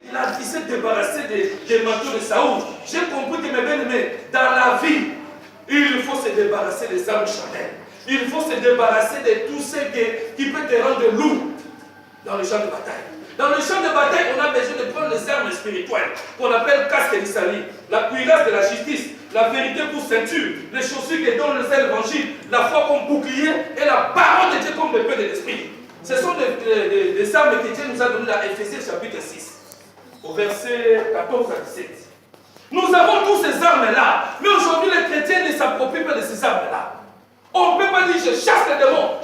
Il s'est débarrassé des manteaux de Saoul. J'ai compris que mes bien-aimés, dans la vie, il faut se débarrasser des âmes charnelles. Il faut se débarrasser de tout ce qui peut te rendre lourd dans le champ de bataille. Dans le champ de bataille, on a besoin de prendre les armes spirituelles qu'on appelle casque du salut, la cuirasse de la justice, la vérité pour ceinture, les chaussures qui donnent l'évangile, la foi comme bouclier et la parole de Dieu comme le paix de l'esprit. Ce sont des armes que Dieu nous a données dans Éphésiens chapitre 6, au verset 14 à 17. Nous avons tous ces armes-là, mais aujourd'hui les chrétiens ne s'approprient pas de ces armes-là. On ne peut pas dire je chasse les démons,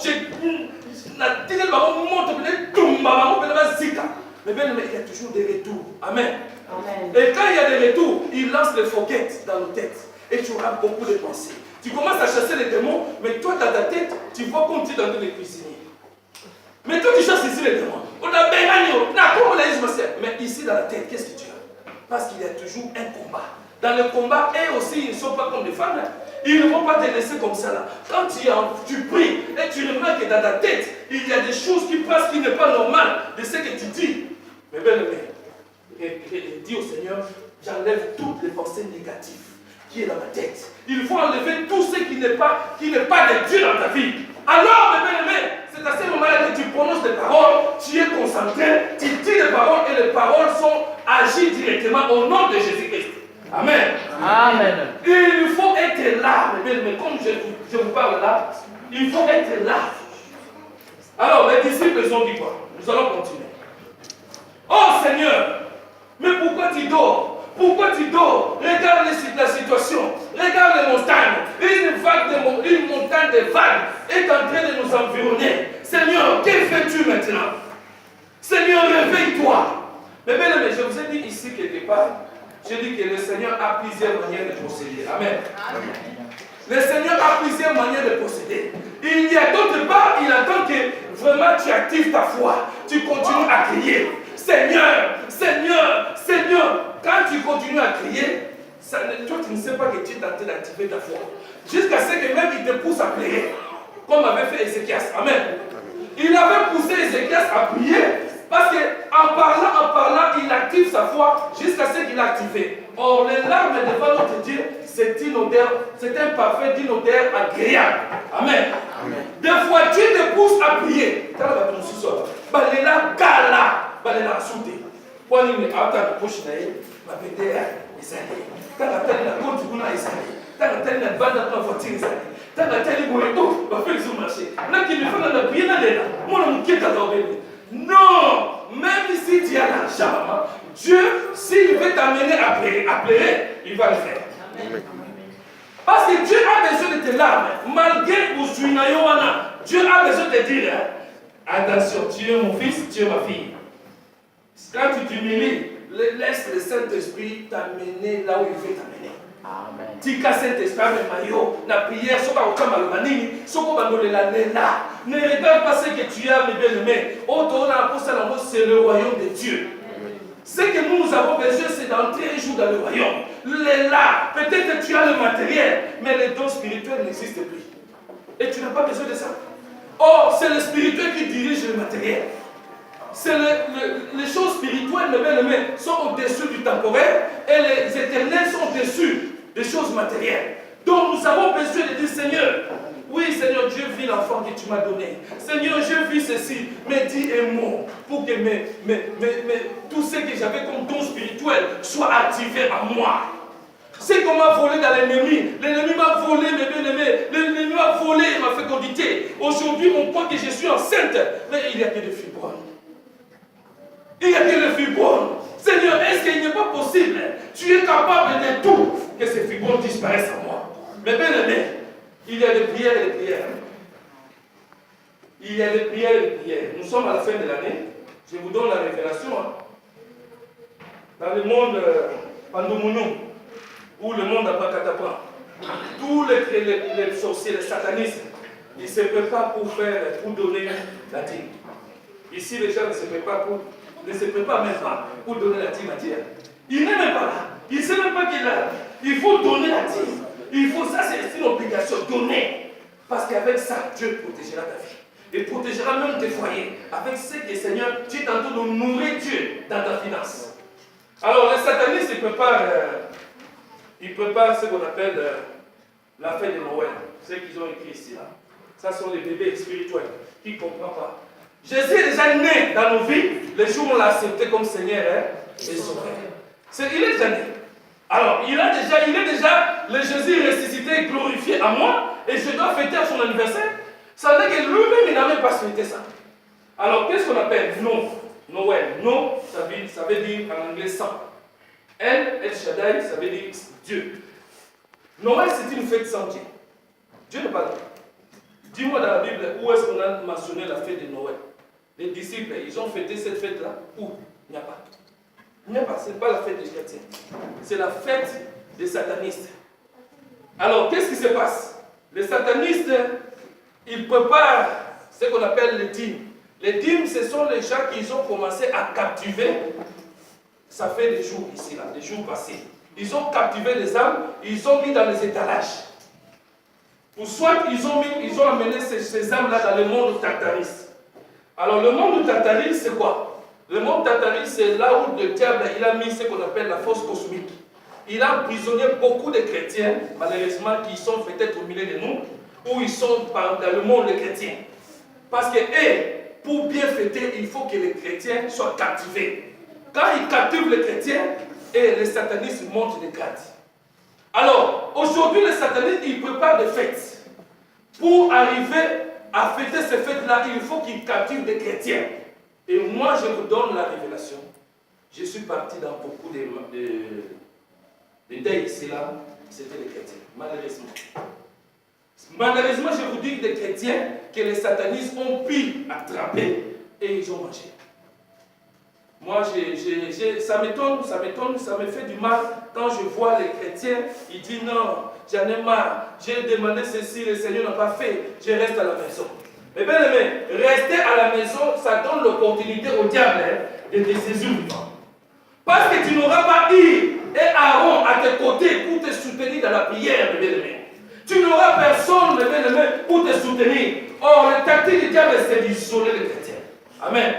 mais bien, il y a toujours des retours. Amen. Amen. Et quand il y a des retours, il lance des fourguettes dans nos têtes. Et tu auras beaucoup de pensées. Tu commences à chasser les démons, mais toi dans ta tête, tu vois comme tu es dans les cuisiniers. Mais toi tu chasses ici les démons. Mais ici dans la tête, qu'est-ce que tu as? Parce qu'il y a toujours un combat. Dans le combat, eux aussi, ils ne sont pas comme des femmes. Ils ne vont pas te laisser comme ça là. Quand tu pries et tu remarques que dans ta tête, il y a des choses qui passent qui n'est pas normal de ce que tu dis. Mais bien aimé, dis au Seigneur, j'enlève toutes les pensées négatives qui est dans ma tête. Il faut enlever tout ce qui n'est pas de Dieu dans ta vie. Alors, mes bien-aimés, c'est à ce moment-là que tu prononces des paroles, tu es concentré, tu dis les paroles et les paroles sont agies directement au nom de Jésus-Christ. Amen. Amen. Il faut être là, mes bien-aimés, comme je vous parle là, il faut être là. Alors, les disciples ont dit quoi? Nous allons continuer. Oh Seigneur, mais pourquoi tu dors? Pourquoi tu dors? Regarde la situation. Regarde les montagnes. Une montagne de vagues est en train de nous environner. Seigneur, que fais-tu maintenant? Seigneur, réveille-toi. Mais bien aimé, je vous ai dit ici quelque part, j'ai dit que le Seigneur a plusieurs manières de procéder. Amen. Amen. Le Seigneur a plusieurs manières de procéder. Il y a d'autre part, il attend que vraiment tu actives ta foi. Tu continues à crier. Seigneur, Seigneur, Seigneur. Quand tu continues à crier, toi tu ne sais pas que tu es en train d'activer ta foi. Jusqu'à ce que même il te pousse à prier. Comme avait fait Ézéchias. Amen. Il avait poussé Ézéchias à prier. Parce qu'en parlant, il active sa foi jusqu'à ce qu'il a activé. Or, les larmes devant notre Dieu, c'est une odeur, c'est un parfum d'une odeur agréable. Amen. Amen. Des fois, Dieu te pousse à prier. Quand on va te soucier, balela gala, balela souté. Quand il est à ta bouche, il va péter les années. Quand on appelle la côte, il va quand on appelle la bande de la voiture, il quand on appelle les bourreaux, il va faire le marché. Là, qui me fait la bien là, moi, on me quitte à dormir. Non, même si tu as l'argent, Dieu, s'il veut t'amener à pleurer, il va le faire. Amen. Parce que Dieu a besoin de tes larmes. Malgré Dieu a besoin de te dire, attention, tu es mon fils, tu es ma fille. Quand tu t'humilies, laisse le Saint-Esprit t'amener là où il veut t'amener. Amen. Tika Saint-Esprit, la prière, ne regarde pas ce que tu as, mes bien-aimés. C'est le royaume de Dieu. Ce que nous avons besoin, c'est d'entrer un jour dans le royaume. Là, peut-être que tu as le matériel, mais les dons spirituels n'existent plus. Et tu n'as pas besoin de ça. Or, c'est le spirituel qui dirige le matériel. C'est les choses spirituelles, mes bien-aimés, sont au-dessus du temporel et les éternels sont au-dessus des choses matérielles. Donc nous avons besoin de dire, Seigneur, oui Seigneur, Dieu vit l'enfant que tu m'as donné. Seigneur, je vis ceci, mais dis un mot pour que tout ce que j'avais comme don spirituel soit activé en moi. C'est qu'on m'a volé dans l'ennemi. L'ennemi m'a volé, mes bien-aimés. L'ennemi m'a volé, il m'a fait conditer. Aujourd'hui, on croit que je suis enceinte, mais il n'y a que des fibromes. Il n'y a que les fibromes. Seigneur, est-ce qu'il n'est pas possible? Tu es capable de tout que ces fibromes disparaissent en moi. Mais bien aimé, il y a des prières et des prières. Il y a des prières et des prières. Nous sommes à la fin de l'année. Je vous donne la révélation. Dans le monde Pandoumouniou, ou le monde Apakatapa, tous les sorciers, les satanistes, ils se préparent pour donner la dîme. Ici, les gens ne se préparent même pas pour donner la dîme à Dieu. Il n'est même pas là. Il ne sait même pas qu'il est là. Il faut donner la dîme. Il faut, ça c'est une obligation, donner. Parce qu'avec ça, Dieu protégera ta vie. Il protégera même tes foyers. Avec ce que Seigneur, tu es en train de nourrir Dieu dans ta finance. Alors, les satanistes, ils préparent ce qu'on appelle la fête de Noël. Ceux qu'ils ont écrit ici, là. Ça sont les bébés spirituels qui ne comprennent pas. Jésus est déjà né dans nos vies, le jour où on l'a accepté comme Seigneur et Sauveur. Il est déjà né. Alors, il est déjà le Jésus ressuscité et glorifié à moi, et je dois fêter à son anniversaire. Ça veut dire que lui-même, il n'a même pas fêté ça. Alors, qu'est-ce qu'on appelle Noël? No, ça veut dire en anglais sang. El Shaddai, ça veut dire Dieu. Noël, c'est une fête sans Dieu. Dieu n'est pas là. Dis-moi dans la Bible, où est-ce qu'on a mentionné la fête de Noël? Les disciples, ils ont fêté cette fête-là? Où? Il n'y a pas. Il n'y a pas, ce n'est pas la fête des chrétiens. C'est la fête des satanistes. Alors, qu'est-ce qui se passe? Les satanistes, ils préparent ce qu'on appelle les dîmes. Les dîmes, ce sont les gens qui ont commencé à captiver. Ça fait des jours ici, là, des jours passés. Ils ont captivé les âmes, ils ont mis dans les étalages. Ou soit ils ont amené ces âmes-là dans le monde tartariste. Alors, le monde tartariste, c'est quoi? Le monde tartariste, c'est là où le diable il a mis ce qu'on appelle la force cosmique. Il a emprisonné beaucoup de chrétiens, malheureusement, qui sont peut-être au milieu de nous, ou ils sont dans le monde des chrétiens. Parce que, pour bien fêter, il faut que les chrétiens soient captivés. Quand ils captivent les chrétiens, les satanistes montent des grades. Alors, aujourd'hui, les satanistes, ils préparent des fêtes. Pour arriver à fêter ces fêtes-là, il faut qu'ils captivent des chrétiens. Et moi, je vous donne la révélation. Je suis parti dans beaucoup de deuils ici, là, c'était les chrétiens, malheureusement. Malheureusement, je vous dis des chrétiens que les satanistes ont pu attraper et ils ont mangé. Moi, ça m'étonne, ça me fait du mal quand je vois les chrétiens, ils disent non, j'en ai marre, j'ai demandé ceci, le Seigneur n'a pas fait, je reste à la maison. Mais bien aimé, rester à la maison, ça donne l'opportunité au diable de te saisir vivant. Parce que tu n'auras pas eu et Aaron à tes côtés pour te soutenir dans la prière, bien aimé. Tu n'auras personne, bien aimé, pour te soutenir. Or, le tactique du diable, c'est d'isoler les chrétiens. Amen.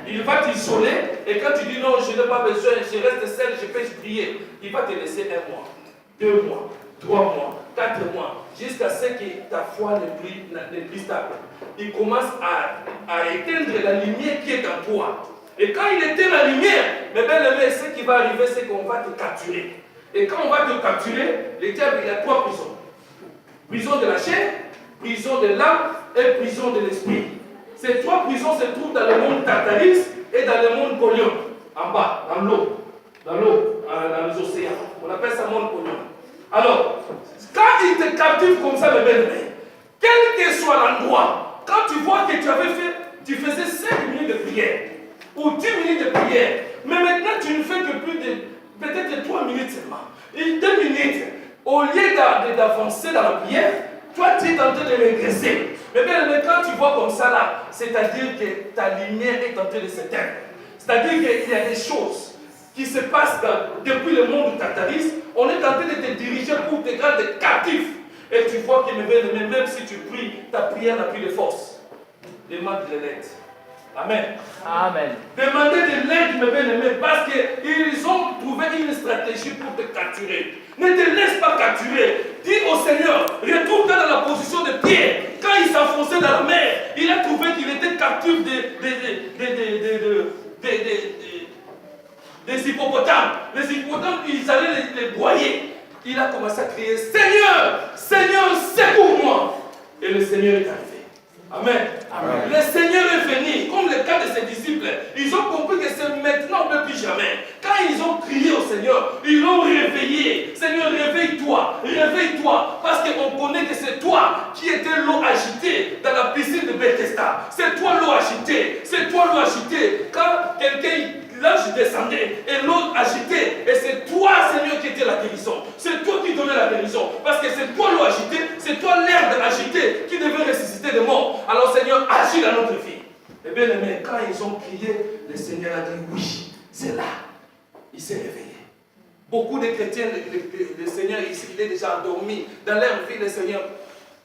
Il va t'isoler et quand tu dis non, je n'ai pas besoin, je reste seul, je peux prier, il va te laisser 1 mois, 2 mois, 3 mois, 4 mois, jusqu'à ce que ta foi n'est plus stable. Il commence à éteindre la lumière qui est en toi. Et quand il éteint la lumière, mais bien aimé, ce qui va arriver, c'est qu'on va te capturer. Et quand on va te capturer, le diable, il y a 3 prisons. Prison de la chair, prison de l'âme et prison de l'esprit. Ces 3 prisons se trouvent dans le monde tartariste et dans le monde polion, en bas, dans l'eau, dans les océans. On appelle ça monde polion. Alors, quand ils te captivent comme ça, le bien-aimé, quel que soit l'endroit, quand tu vois que tu faisais 5 minutes de prière, ou 10 minutes de prière, mais maintenant tu ne fais que plus de, peut-être 3 minutes seulement, et 2 minutes, au lieu d'avancer dans la prière, toi tu es en train de régresser. Mais bien, quand tu vois comme ça là, c'est-à-dire que ta lumière est en train de s'éteindre. C'est-à-dire qu'il y a des choses qui se passent depuis le monde tartariste. On est en train de te diriger pour te garder captif. Et tu vois que même si tu pries, ta prière n'a plus de force. Demande de l'aide. Amen. Amen. Demandez de l'aide, mes bien-aimés, parce qu'ils ont trouvé une stratégie pour te capturer. Ne te laisse pas capturer. Dis au Seigneur, retrouve-toi dans la position de Pierre. Quand il s'enfonçait dans la mer, il a trouvé qu'il était captif des hippopotames. Les hippopotames, ils allaient les broyer. Il a commencé à crier, Seigneur, Seigneur, secours-moi. Et le Seigneur est arrivé. Amen. Amen. Le Seigneur est venu, comme le cas de ses disciples. Ils ont compris que c'est maintenant, mais plus jamais. Quand ils ont crié au Seigneur, ils l'ont réveillé. Seigneur, réveille-toi, réveille-toi. Parce qu'on connaît que c'est toi qui étais l'eau agitée dans la piscine de Bethesda. C'est toi l'eau agitée. C'est toi l'eau agitée. Quand l'ange descendait et l'eau agitée, et c'est toi, Seigneur, qui étais la guérison. C'est toi qui donnais la guérison. Parce que c'est toi l'eau agitée, c'est toi l'herbe agitée qui devait ressusciter des morts. Alors, Seigneur, agis dans notre vie. Et bien aimé, quand ils ont crié, le Seigneur a dit oui, c'est là. Il s'est réveillé. Beaucoup de chrétiens, le Seigneur, il est déjà endormi. Dans leur vie, le Seigneur,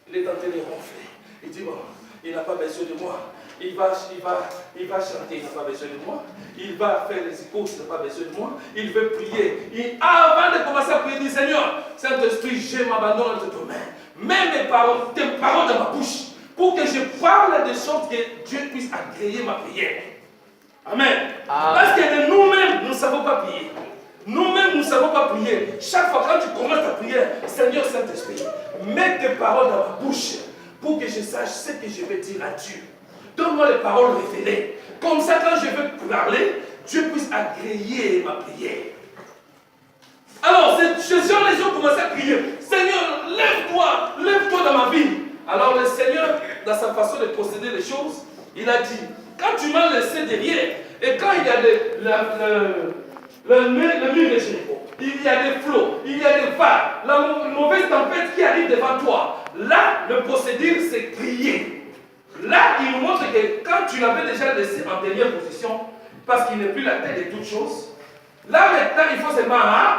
il est en train de ronfler. Il dit, bon, il n'a pas besoin de moi. il va chanter, il n'a pas besoin de moi. Il va faire les icônes, il n'a pas besoin de moi. Il veut prier. Avant de commencer à prier, il dit Seigneur, Saint-Esprit, je m'abandonne entre tes mains. Mets mes paroles, tes paroles dans ma bouche, pour que je parle de sorte que Dieu puisse agréer ma prière. Amen. Parce que de nous-mêmes, nous ne savons pas prier. Nous-mêmes, nous ne savons pas prier. Chaque fois quand tu commences ta prière, Seigneur Saint-Esprit, mets tes paroles dans ma bouche pour que je sache ce que je vais dire à Dieu. Donne-moi les paroles révélées. Comme ça, quand je vais parler, Dieu puisse agréer ma prière. Alors, ces gens, les gens commencent à crier, Seigneur, lève-toi dans ma vie. Alors le Seigneur, dans sa façon de procéder les choses, il a dit, quand tu m'as laissé derrière, et quand il y a le mur de Jéricho, il y a des flots, il y a des vagues, la mauvaise tempête qui arrive devant toi, là, le procédé, c'est crier. Là, il nous montre que quand tu l'avais déjà laissé en dernière position, parce qu'il n'est plus la tête de toutes choses, là maintenant, il faut seulement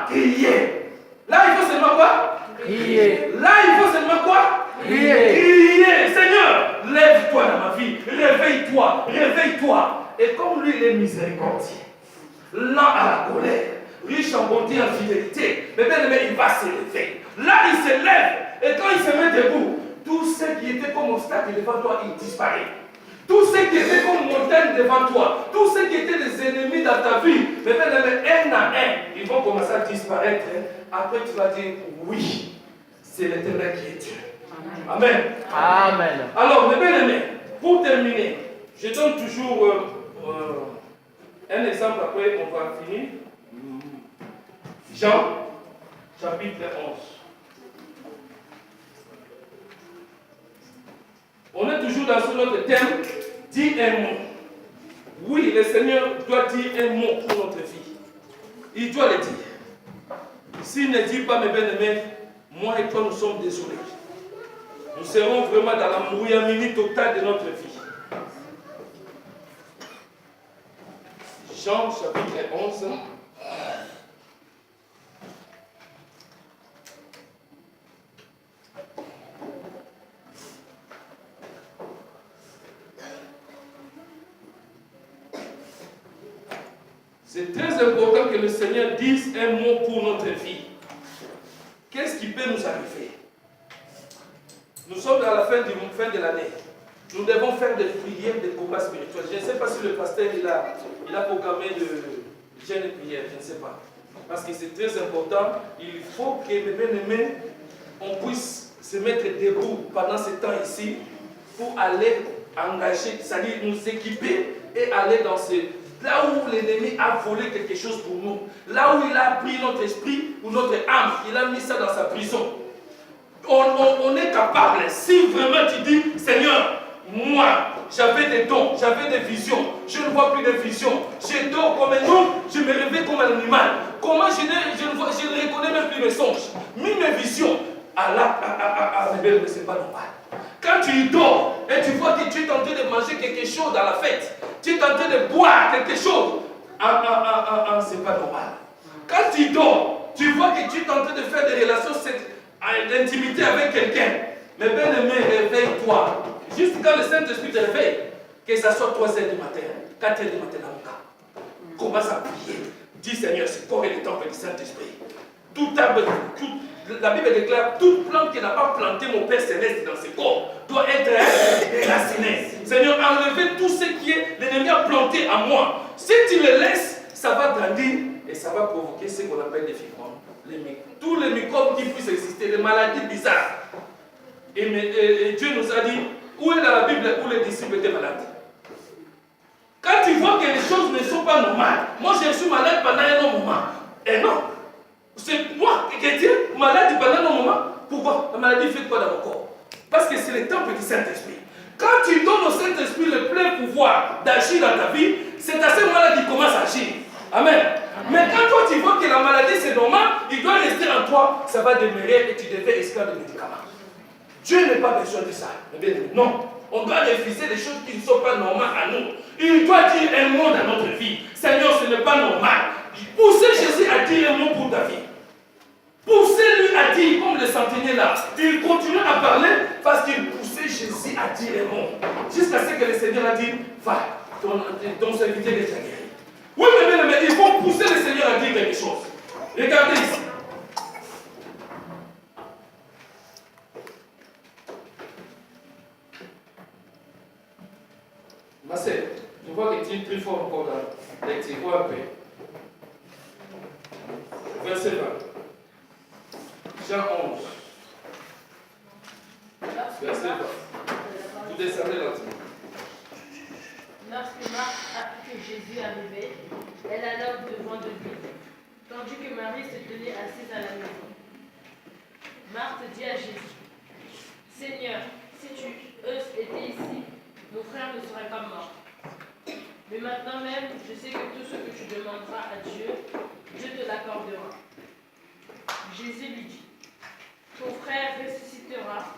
crier. Là, il faut seulement quoi? Crier. Là, il faut seulement quoi? Crier. Crier. Seigneur, lève-toi dans ma vie. Réveille-toi. Réveille-toi. Et comme lui, il est miséricordieux, lent à la colère, riche en bonté et en fidélité, mais bien aimé, il va se lever. Là, il se lève. Et quand il se met debout, tout ce qui était comme obstacle devant toi, il disparaît. Tout ce qui était comme montagne devant toi, tout ce qui était des ennemis dans ta vie, mais bien aimé, un à un, ils vont commencer à disparaître. Après, tu vas dire, oui, c'est l'Éternel qui est Dieu. Amen. Amen. Alors, mes bien-aimés, pour terminer, je donne toujours un exemple, après on va finir. Jean, chapitre 11. On est toujours dans ce notre thème, dis un mot. Oui, le Seigneur doit dire un mot pour notre vie. Il doit le dire. S'il ne dit pas, mes bien-aimés, moi et toi, nous sommes désolés. Nous serons vraiment dans la mouillamini totale de notre vie. Jean chapitre 11. C'est très important que le Seigneur dise un mot pour notre vie. Qu'est-ce qui peut nous arriver? Nous sommes à la fin de l'année. Nous devons faire des prières, des combats spirituels. Je ne sais pas si le pasteur il a programmé de jeûne et prière, je ne sais pas. Parce que c'est très important. Il faut que, mes bien-aimés, on puisse se mettre debout pendant ce temps ici pour aller engager, c'est-à-dire nous équiper et aller dans là où l'ennemi a volé quelque chose pour nous, là où il a pris notre esprit ou notre âme, il a mis ça dans sa prison. On est capable, si vraiment tu dis, Seigneur, moi, j'avais des dons, j'avais des visions, je ne vois plus de visions, je dors comme un homme, je me réveille comme un animal. Comment je ne reconnais même plus mes songes, ni mes visions. Mais c'est pas normal. Quand tu dors et tu vois que tu es en train de manger quelque chose dans la fête, tu es en train de boire quelque chose, c'est pas normal. Quand tu dors, tu vois que tu es en train de faire des relations d'intimité avec quelqu'un. Mais bien aimé, réveille-toi. Juste quand le Saint-Esprit te réveille, que ce soit 3 h du matin, 4 h du matin dans mon cas. Commence à prier. Dis Seigneur, c'est corps et le temple du Saint-Esprit. Tout arbre, la Bible déclare, toute plante qui n'a pas planté mon Père Céleste dans ses corps doit être déracinée. Seigneur, enlevez tout ce qui est l'ennemi a planté à moi. Si tu le laisses, ça va grandir et ça va provoquer ce qu'on appelle des fibromes. Tous les microbes qui puissent exister, les maladies bizarres. Et Dieu nous a dit, où est dans la Bible où les disciples étaient malades? Quand tu vois que les choses ne sont pas normales, moi je suis malade pendant un long moment. Et non, c'est moi qui étais malade pendant un long moment. Pourquoi? La maladie fait quoi dans mon corps? Parce que c'est le temple du Saint-Esprit. Quand tu donnes au Saint-Esprit le plein pouvoir d'agir dans ta vie, c'est à ce moment-là qu'il commence à agir. Amen. Mais quand toi tu vois que la maladie c'est normal, il doit rester en toi, ça va demeurer et tu deviens esclave de médicaments. Dieu n'a pas besoin de ça. Non. On doit refuser les choses qui ne sont pas normales à nous. Il doit dire un mot dans notre vie. Seigneur, ce n'est pas normal. Poussez Jésus à dire un mot pour ta vie. Poussez-lui à dire dit, comme le centenier là, il continuait à parler parce qu'il poussait Jésus à dire les mots. Jusqu'à ce que le Seigneur a dit, va, ton serviteur est déjà guéri. Oui, mais il faut pousser le Seigneur à dire quelque chose. Regardez ici. Ma sœur, je vois que tu es très fort encore là. Tu vois un peu. Verset 20. Jean 11. Verset 20. Vous descendez lentement. Lorsque Marthe apprit que Jésus arrivait, elle alla devant de lui, tandis que Marie se tenait assise à la maison. Marthe dit à Jésus, Seigneur, si tu eusses été ici, mon frère ne serait pas mort. Mais maintenant même, je sais que tout ce que tu demanderas à Dieu, Dieu te l'accordera. Jésus lui dit, ton frère ressuscitera.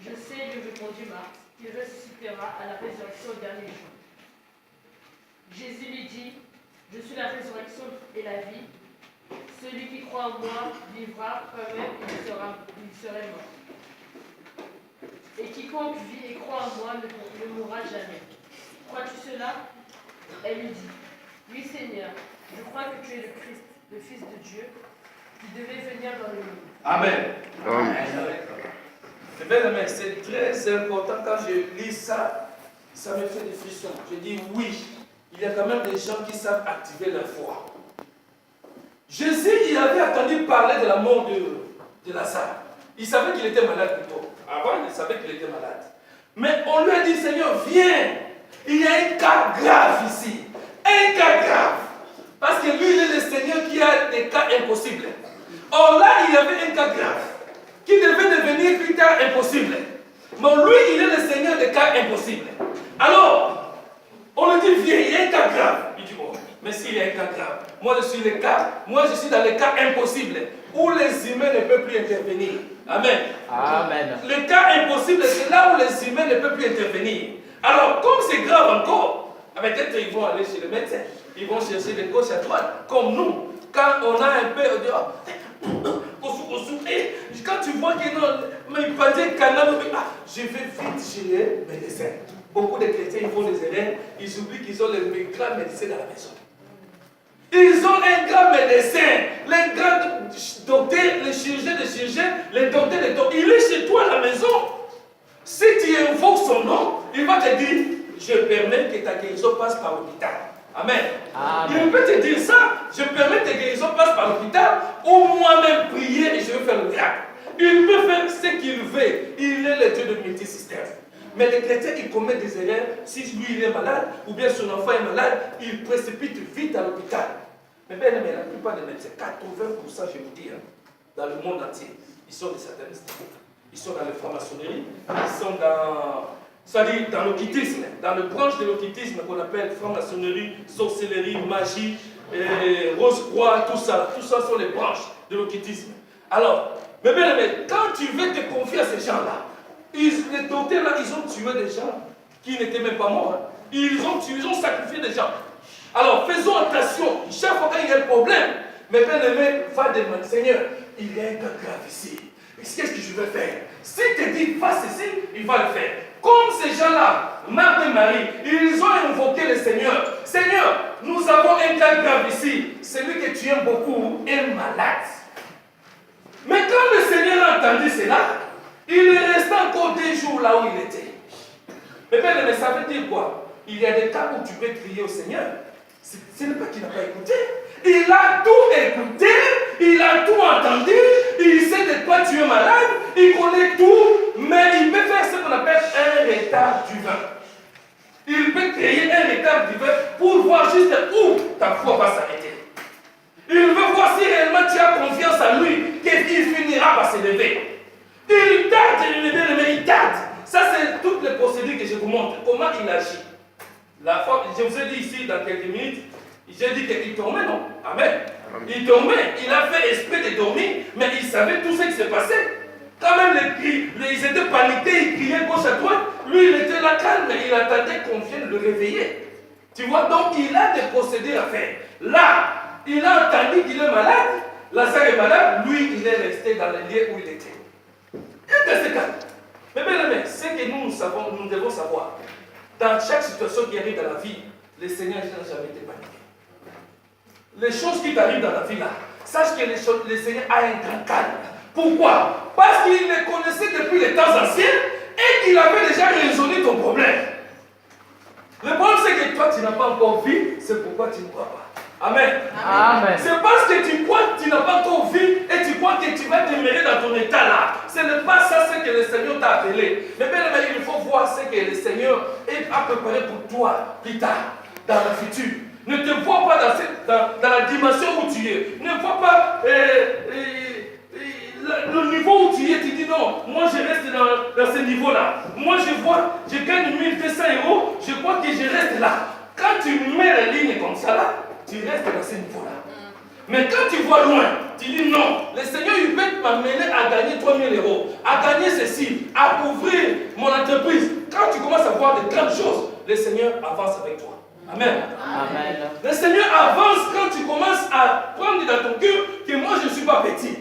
Je sais, lui répondit Marthe, qu'il ressuscitera à la résurrection au dernier jour. Jésus lui dit, je suis la résurrection et la vie. Celui qui croit en moi vivra quand même il serait mort. Et quiconque vit et croit en moi ne mourra jamais. Crois-tu cela? Elle lui dit, oui Seigneur, je crois que tu es le Christ, le Fils de Dieu, qui devait venir dans le monde. Amen. C'est bien, mais c'est très important quand je lis ça, ça me fait des frissons. Je dis oui, il y a quand même des gens qui savent activer leur foi. Jésus, il avait attendu parler de la mort de Lazare. Il savait qu'il était malade plutôt. Avant, il savait qu'il était malade. Mais on lui a dit, Seigneur, viens. Il y a un cas grave ici. Un cas grave. Parce que lui, il est le Seigneur qui a des cas impossibles. Or là, il y avait un cas grave qui devait devenir plus tard impossible. Mais lui, il est le Seigneur des cas impossibles. Alors, on lui dit, viens, il y a un cas grave. Il dit, oh, mais s'il y a un cas grave, moi je suis dans les cas impossibles où les humains ne peuvent plus intervenir. Amen. Amen. Le cas impossible, c'est là où les humains ne peuvent plus intervenir. Alors, comme c'est grave encore, peut-être ils vont aller chez le médecin, ils vont chercher de gauche à droite, comme nous. Quand on a un peu, on dit, et quand tu vois que non, mais il paraît je vais vite chez les médecins. Beaucoup de chrétiens, ils font des erreurs, ils oublient qu'ils ont les grands médecins dans la maison. Ils ont un grand médecin, les grands docteurs, les chirurgiens des chirurgiens, les docteurs des docteurs. Il est chez toi à la maison. Si tu invoques son nom, il va te dire, je permets que ta guérison passe par l'hôpital. Amen. Amen. Il peut te dire ça, je permets que ta guérison passe par l'hôpital, ou moi-même prier et je vais faire le miracle. Il peut faire ce qu'il veut. Il est le Dieu de multisystème. Mais les chrétiens, ils commettent des erreurs. Si lui, il est malade, ou bien son enfant est malade, il précipite vite à l'hôpital. Mais bien aimé, la plupart des médecins, 80%, je vous dis, dans le monde entier, ils sont des satanistes. Ils sont dans la franc-maçonnerie, ils sont dans l'occultisme, dans le branche de l'occultisme qu'on appelle franc-maçonnerie, sorcellerie, magie, rose-croix, tout ça sont les branches de l'occultisme. Alors, mais bien aimé, quand tu veux te confier à ces gens-là, les docteurs là, ils ont tué des gens qui n'étaient même pas morts. Ils ont sacrifié des gens. Alors, faisons attention. Chaque fois qu'il y a un problème, mais bien aimé, va demander, Seigneur, il y a un cas grave ici. Qu'est-ce que je vais faire? S'il te dit, fais ceci, il va le faire. Comme ces gens-là, Marthe et Marie, ils ont invoqué le Seigneur. Seigneur, nous avons un cas grave ici. Celui que tu aimes beaucoup est malade. Mais quand le Seigneur a entendu cela, il est resté encore 2 jours là où il était. Mais bien, mais ça veut dire quoi? Il y a des cas où tu peux crier au Seigneur. Ce n'est pas qu'il n'a pas écouté. Il a tout écouté, il a tout entendu, il sait de quoi tu es malade, il connaît tout, mais il peut faire ce qu'on appelle un retard divin. Il peut créer un retard divin pour voir juste où ta foi va s'arrêter. Il veut voir si réellement tu as confiance en lui, qu'il finira par se lever. Il tarde, il tarde. Ça, c'est toutes les procédures que je vous montre. Comment il agit. La fois, je vous ai dit ici, dans quelques minutes, j'ai dit qu'il dormait, non? Amen. Il dormait. Il a fait esprit de dormir, mais il savait tout ce qui s'est passé. Quand même, ils étaient paniqués, ils criaient gauche à droite. Lui, il était là calme, il attendait qu'on vienne le réveiller. Tu vois, donc il a des procédures à faire. Là, il a entendu qu'il est malade, Lazare est malade, lui, il est resté dans le lieu où il était. Il est resté calme. Mais bien aimé, ce que nous devons savoir, dans chaque situation qui arrive dans la vie, le Seigneur n'a jamais été paniqué. Les choses qui t'arrivent dans la vie là, sache que le Seigneur a un grand calme. Pourquoi? Parce qu'il les connaissait depuis les temps anciens et qu'il avait déjà résolu ton problème. Le problème c'est que toi tu n'as pas encore vu, c'est pourquoi tu ne crois pas. Amen. Amen. C'est parce que tu crois que tu n'as pas encore vu et tu crois que tu vas demeurer dans ton état là. Ce n'est pas ça ce que le Seigneur t'a appelé. Mais bien il faut voir ce que le Seigneur a préparé pour toi plus tard, dans le futur. Ne te vois pas dans la dimension où tu es. Ne vois pas le niveau où tu es. Tu dis non, moi je reste dans ce niveau-là. Moi je gagne 1200 €, je crois que je reste là. Quand tu mets la ligne comme ça là, tu restes dans ce niveau-là. Mais quand tu vois loin, tu dis non, le Seigneur il peut m'amener à gagner 3000 €, à gagner ceci, à ouvrir mon entreprise. Quand tu commences à voir de grandes choses, le Seigneur avance avec toi. Amen. Amen. Le Seigneur avance quand tu commences à prendre dans ton cœur que moi je ne suis pas petit.